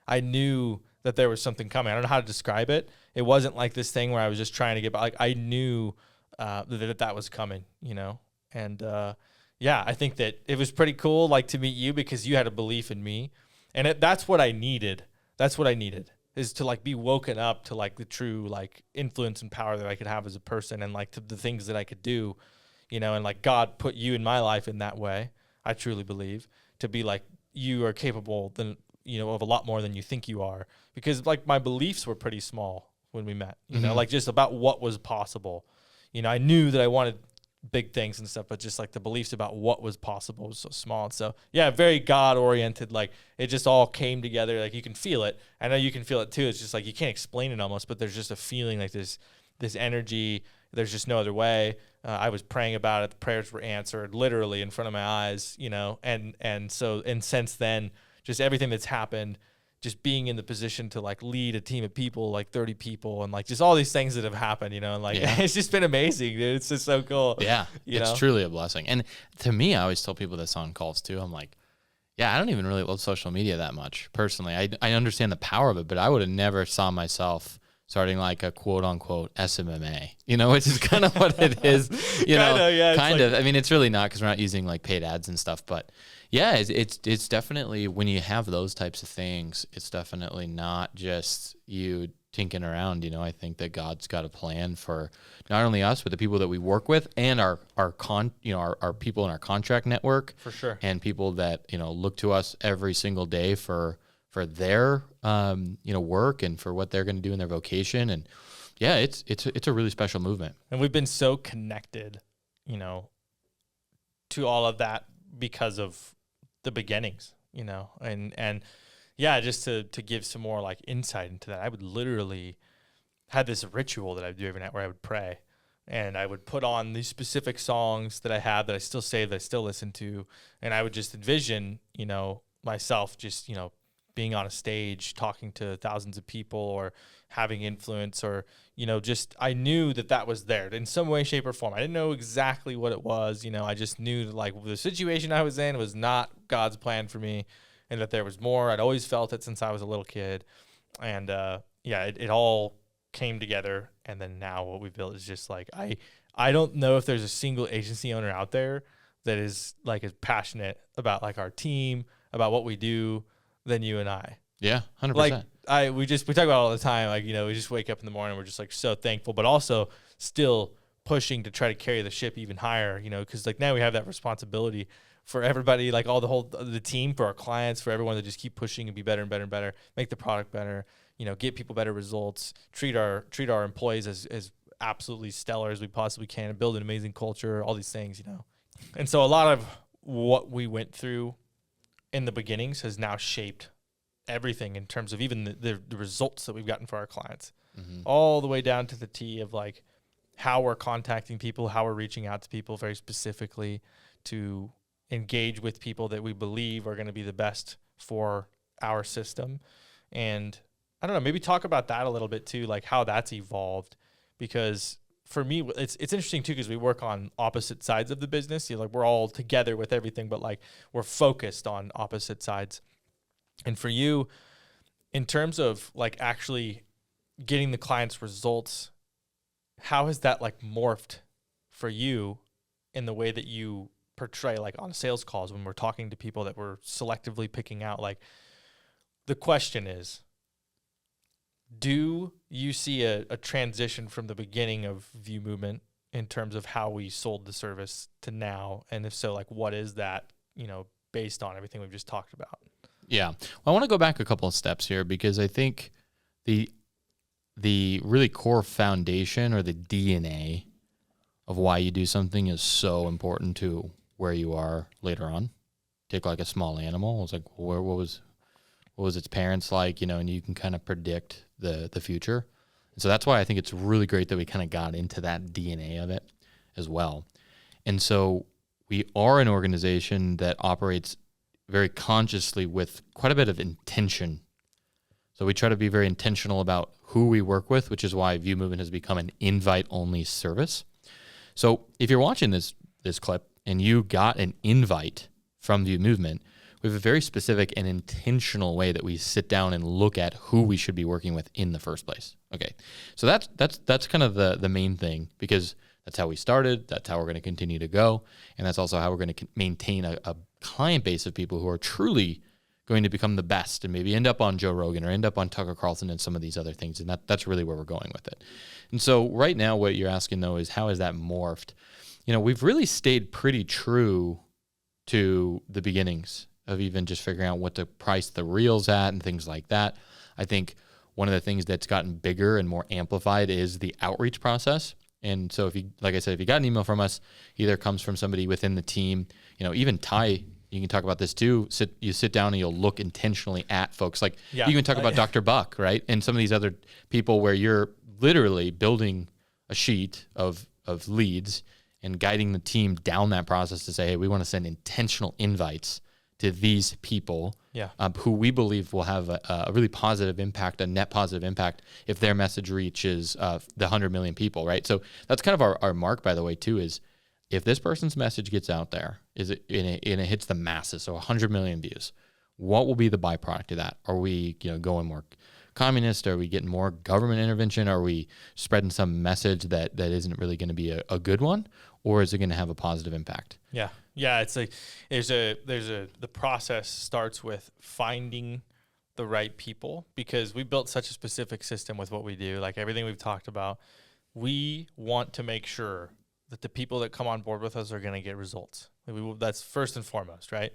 I knew that there was something coming. I don't know how to describe it. It wasn't like this thing where I was just trying to get by. Like, I knew that was coming, and yeah, I think that it was pretty cool, like, to meet you, because you had a belief in me, and that's what I needed. That's what I needed, is to like be woken up to like the true like influence and power that I could have as a person, and like to the things that I could do, and like God put you in my life in that way. I truly believe, to be like, you are capable of a lot more than you think you are, because like my beliefs were pretty small when we met, like just about what was possible. I knew that I wanted big things and stuff, but just like the beliefs about what was possible was so small. And so, yeah, very God oriented, like it just all came together. Like you can feel it. I know you can feel it too. It's just like, you can't explain it almost, but there's just a feeling like this energy. There's just no other way. I was praying about it. The prayers were answered literally in front of my eyes, and since then, just everything that's happened, just being in the position to like lead a team of people, like 30 people, and like just all these things that have happened, and like, yeah. It's just been amazing, dude. It's just so cool. Yeah. It's truly a blessing. And to me, I always tell people this on calls too. I'm like, yeah, I don't even really love social media that much personally. I understand the power of it, but I would have never saw myself starting like a quote unquote SMMA, which is kind of what it is, kind of. I mean, it's really not, because we're not using like paid ads and stuff, but yeah, it's definitely, when you have those types of things, it's definitely not just you tinking around. I think that God's got a plan for not only us, but the people that we work with, and our people in our contract network, for sure, and people that look to us every single day for their work and for what they're going to do in their vocation. And yeah, it's a really special movement. And we've been so connected, to all of that because of the beginnings, and yeah, just to give some more like insight into that, I would literally had this ritual that I would do every night where I would pray, and I would put on these specific songs that I have that I still save, that I still listen to, and I would just envision, myself just, being on a stage talking to thousands of people, or having influence, or just, I knew that was there in some way, shape, or form. I didn't know exactly what it was. I just knew that like the situation I was in was not God's plan for me, and that there was more. I'd always felt it since I was a little kid, and it all came together. And then now what we built is just like, I don't know if there's a single agency owner out there that is like as passionate about like our team, about what we do, than you and I. Yeah, 100%. Like we talk about it all the time. Like, we just wake up in the morning, we're just like so thankful, but also still pushing to try to carry the ship even higher, because like now we have that responsibility for everybody, like the team, for our clients, for everyone, to just keep pushing and be better and better and better, make the product better, get people better results, treat our employees as absolutely stellar as we possibly can, and build an amazing culture, all these things, And so a lot of what we went through in the beginnings has now shaped everything in terms of even the results that we've gotten for our clients, all the way down to the T of like how we're contacting people, how we're reaching out to people very specifically to engage with people that we believe are going to be the best for our system. And I don't know, maybe talk about that a little bit too, like how that's evolved, because for me, it's interesting too, because we work on opposite sides of the business. Like we're all together with everything, but like we're focused on opposite sides. And for you, in terms of like actually getting the client's results, how has that like morphed for you in the way that you portray, like on sales calls when we're talking to people that we're selectively picking out? Like the question is, do you see a transition from the beginning of View Movement in terms of how we sold the service to now? And if so, like what is that, based on everything we've just talked about? Yeah. Well, I want to go back a couple of steps here, because I think the really core foundation, or the DNA of why you do something, is so important to where you are later on. Take like a small animal. It's like, what was its parents like, and you can kind of predict the future. And so that's why I think it's really great that we kind of got into that DNA of it as well. And so we are an organization that operates very consciously with quite a bit of intention. So we try to be very intentional about who we work with, which is why View Movement has become an invite-only service. So if you're watching this clip and you got an invite from View Movement, we have a very specific and intentional way that we sit down and look at who we should be working with in the first place. Okay, so that's kind of the main thing, because that's how we started, that's how we're going to continue to go, and that's also how we're going to maintain a client base of people who are truly going to become the best and maybe end up on Joe Rogan or end up on Tucker Carlson and some of these other things, and that's really where we're going with it. And so right now what you're asking, though, is how has that morphed? We've really stayed pretty true to the beginnings of even just figuring out what to price the reels at and things like that. I think one of the things that's gotten bigger and more amplified is the outreach process. And so if you got an email from us, either comes from somebody within the team, even Ty, you can talk about this too. You sit down and you'll look intentionally at folks. Like you can talk about Dr. Buck, right? And some of these other people where you're literally building a sheet of leads and guiding the team down that process to say, hey, we want to send intentional invites to these people who we believe will have a really positive impact, a net positive impact, if their message reaches the 100 million people, right? So that's kind of our mark, by the way, too, is if this person's message gets out there, and it hits the masses, so 100 million views, what will be the byproduct of that? Are we going more communist? Are we getting more government intervention? Are we spreading some message that isn't really going to be a good one? Or is it going to have a positive impact? Yeah. Yeah. It's like the process starts with finding the right people, because we built such a specific system with what we do, like everything we've talked about. We want to make sure that the people that come on board with us are going to get results. That's first and foremost, right?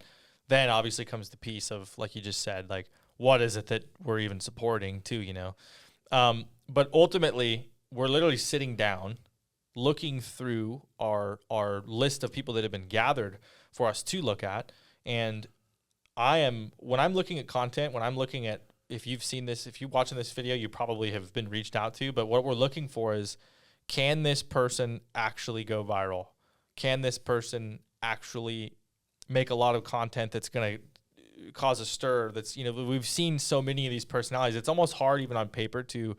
Then obviously comes the piece of, like you just said, like, what is it that we're even supporting too, but ultimately we're literally sitting down, looking through our list of people that have been gathered for us to look at. And when I'm looking at content, when I'm looking at, if you've seen this, if you're watching this video, you probably have been reached out to, but what we're looking for is, can this person actually go viral? Can this person actually make a lot of content that's going to cause a stir? That's, we've seen so many of these personalities. It's almost hard even on paper to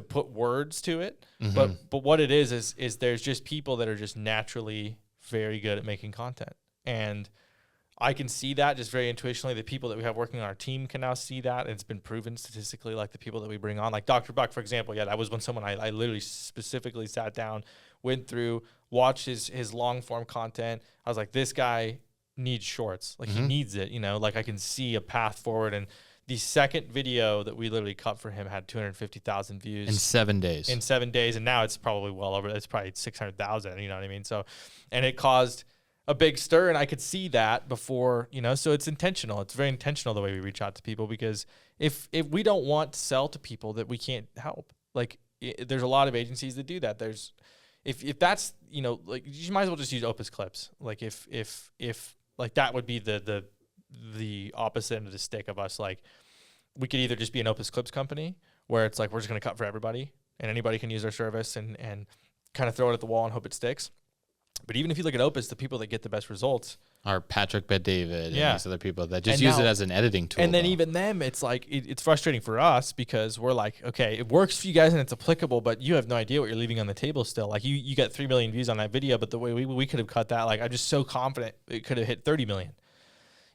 put words to it. Mm-hmm. But what it is there's just people that are just naturally very good at making content. And I can see that just very intuitionally. The people that we have working on our team can now see that. And it's been proven statistically, like the people that we bring on, like Dr. Buck, for example. Yeah, that was when someone I literally specifically sat down, went through, watched his long form content. I was like, this guy needs shorts. Like, he needs it, like I can see a path forward. And the second video that we literally cut for him had 250,000 views in 7 days. And now it's probably well over. It's probably 600,000. You know what I mean? So, and it caused a big stir, and I could see that before. So it's intentional. It's very intentional the way we reach out to people, because if we don't want to sell to people that we can't help, like there's a lot of agencies that do that. There's if that's like, you might as well just use Opus Clips. Like if like that would be the opposite end of the stick of us. Like, we could either just be an Opus Clips company where it's like, we're just going to cut for everybody and anybody can use our service and kind of throw it at the wall and hope it sticks. But even if you look at Opus, the people that get the best results are Patrick Bet-David and these other people that just and use now, it as an editing tool. And then even them, it's like, it's frustrating for us, because we're like, okay, it works for you guys and it's applicable, but you have no idea what you're leaving on the table still. Like, you got 3 million views on that video, but the way we could have cut that, like, I'm just so confident it could have hit 30 million.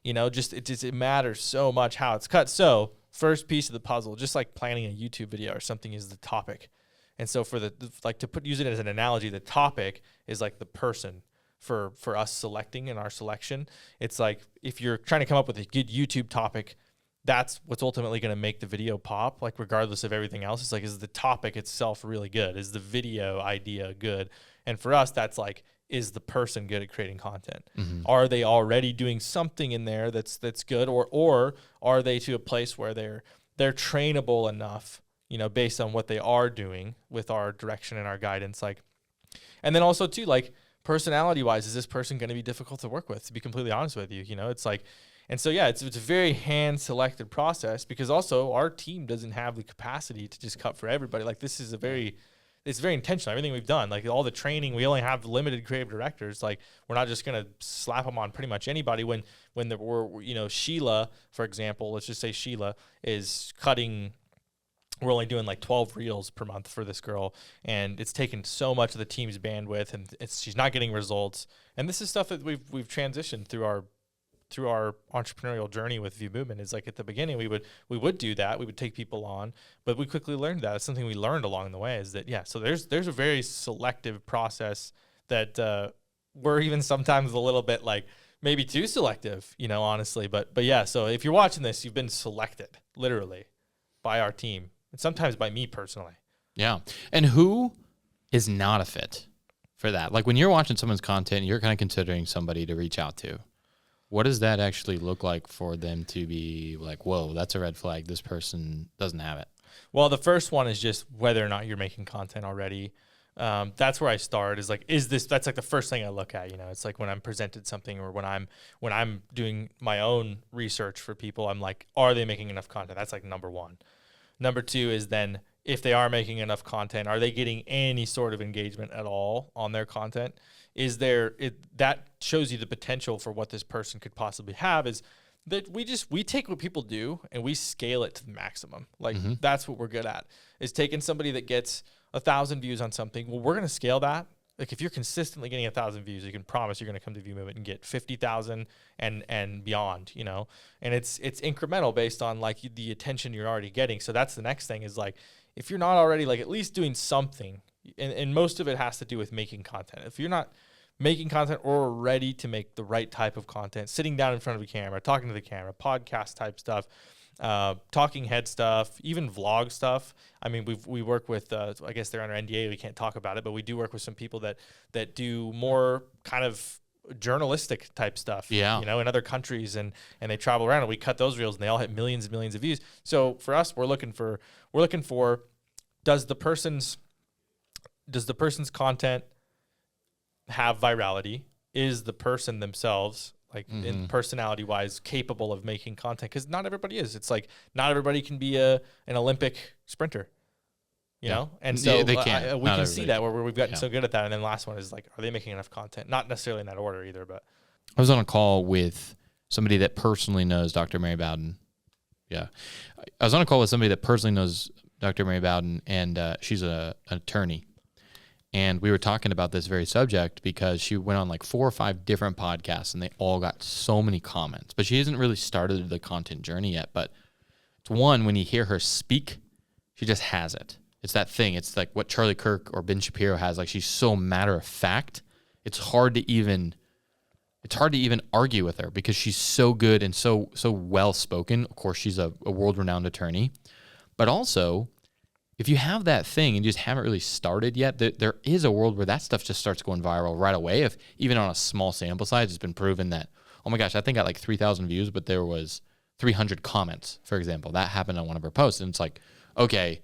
It matters so much how it's cut. So first piece of the puzzle, just like planning a YouTube video or something, is the topic. And so for use it as an analogy, the topic is like the person for us selecting in our selection. It's like, if you're trying to come up with a good YouTube topic, that's what's ultimately going to make the video pop, like regardless of everything else. It's like, is the topic itself really good? Is the video idea good? And for us, that's like, is the person good at creating content? Mm-hmm. Are they already doing something in there that's good, or are they to a place where they're trainable enough, based on what they are doing with our direction and our guidance? Like, and then also too, like, personality wise, is this person going to be difficult to work with? To be completely honest with you, it's like, and so yeah, it's a very hand selected process, because also our team doesn't have the capacity to just cut for everybody. Like, this is it's very intentional. Everything we've done, like all the training, we only have limited creative directors. Like, we're not just going to slap them on pretty much anybody. When we're, Sheila, for example, let's just say Sheila is cutting, we're only doing like 12 reels per month for this girl, and it's taken so much of the team's bandwidth, and she's not getting results. And this is stuff that we've transitioned through our entrepreneurial journey with View Movement. Is like, at the beginning we would do that. We would take people on, but we quickly learned that. It's something we learned along the way, is that, yeah, so there's a very selective process that we're even sometimes a little bit like maybe too selective, honestly. But yeah, so if you're watching this, you've been selected literally by our team, and sometimes by me personally. Yeah. And who is not a fit for that? Like, when you're watching someone's content, you're kind of considering somebody to reach out to. What does that actually look like for them to be like, whoa, that's a red flag, this person doesn't have it? Well, the first one is just whether or not you're making content already. That's where I start, is like, that's like the first thing I look at. It's like when I'm presented something, or when I'm doing my own research for people, I'm like, are they making enough content? That's like number one. Number two is then, if they are making enough content, are they getting any sort of engagement at all on their content? That shows you the potential for what this person could possibly have, is that we take what people do and we scale it to the maximum. Like, that's what we're good at, is taking somebody that gets 1,000 views on something. Well, we're going to scale that like if you're consistently getting 1,000 views, you can promise you're going to come to View Movement and get 50,000 and beyond, you know. And it's incremental based on like the attention you're already getting. So that's the next thing is like if you're not already like at least doing something, and most of it has to do with making content. If you're not making content or ready to make the right type of content, sitting down in front of a camera, talking to the camera, podcast type stuff, talking head stuff, even vlog stuff. I mean, we work with, I guess they're under NDA, we can't talk about it, but we do work with some people that do more kind of journalistic type stuff, you know, in other countries, and they travel around, and we cut those reels and they all hit millions and millions of views. So for us, we're looking for does the person's content have virality? Is the person themselves, like in personality wise, capable of making content? Because not everybody is. It's like not everybody can be an Olympic sprinter, you know? And so they can't. We can see that where we've gotten so good at that. And then the last one is like, are they making enough content? Not necessarily in that order either, but. I was on a call with somebody that personally knows Dr. Mary Bowden. Yeah. I was on a call with somebody that personally knows Dr. Mary Bowden, and she's an attorney. And we were talking about this very subject because she went on like 4 or 5 different podcasts and they all got so many comments. But she hasn't really started the content journey yet. But it's one, when you hear her speak, she just has it. It's that thing. It's like what Charlie Kirk or Ben Shapiro has. Like she's so matter of fact. It's hard to even argue with her because she's so good and so well spoken. Of course, she's a world-renowned attorney. But also, if you have that thing and you just haven't really started yet, there is a world where that stuff just starts going viral right away. If even on a small sample size, it's been proven that, oh my gosh, I think I got like 3,000 views, but there was 300 comments, for example. That happened on one of her posts. And it's like, okay,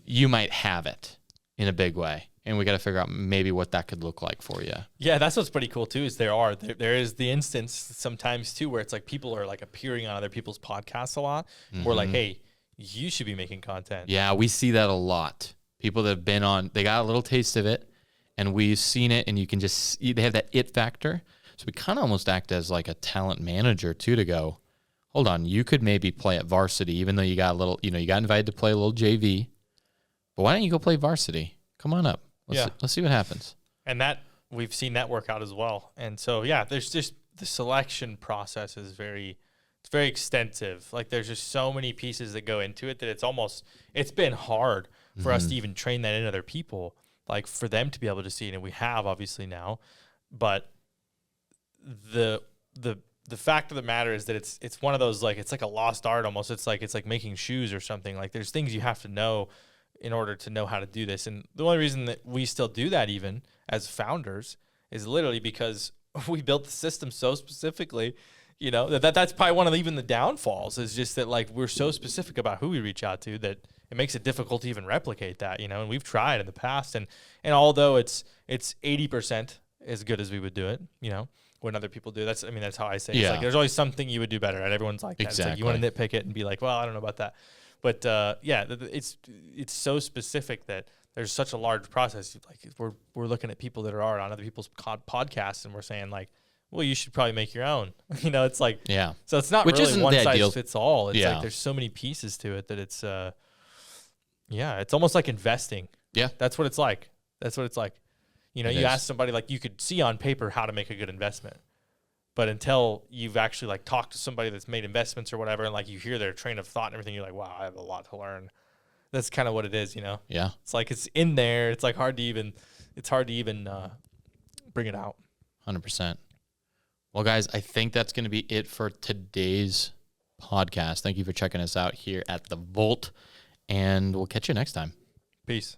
you might have it in a big way. And we got to figure out maybe what that could look like for you. Yeah, that's what's pretty cool too. Is there is the instance sometimes too where it's like people are like appearing on other people's podcasts a lot. We're like, hey, you should be making content. Yeah, we see that a lot. People that have been on, they got a little taste of it, and we've seen it, and you can just see, they have that it factor. So we kind of almost act as like a talent manager too, to go, hold on, you could maybe play at varsity, even though you got a little, you got invited to play a little JV. But why don't you go play varsity? Come on up. Let's see what happens. And that we've seen that work out as well. And so yeah, there's just the selection process is very extensive. Like there's just so many pieces that go into it that it's been hard for us to even train that in other people, like for them to be able to see it. And we have obviously now, but the fact of the matter is that it's one of those, like, it's like a lost art almost. It's like making shoes or something. Like there's things you have to know in order to know how to do this. And the only reason that we still do that even as founders is literally because we built the system so specifically. That's probably one of even the downfalls is just that, like, we're so specific about who we reach out to that it makes it difficult to even replicate that, and we've tried in the past. And although it's 80% as good as we would do it, when other people do, that's how I say it. It's like, there's always something you would do better, and everyone's like that. Exactly. It's like you want to nitpick it and be like, well, I don't know about that. But it's so specific that there's such a large process. Like we're looking at people that are on other people's podcasts, and we're saying like, well, you should probably make your own. It's like, so it's not really one size fits all. It's like there's so many pieces to it that it's it's almost like investing. Yeah, that's what it's like. You ask somebody, like, you could see on paper how to make a good investment, but until you've actually like talked to somebody that's made investments or whatever, and like you hear their train of thought and everything, you're like, wow, I have a lot to learn. That's kind of what it is, Yeah. It's like it's in there. It's like hard to even bring it out. 100%. Well, guys, I think that's going to be it for today's podcast. Thank you for checking us out here at The Volt, and we'll catch you next time. Peace.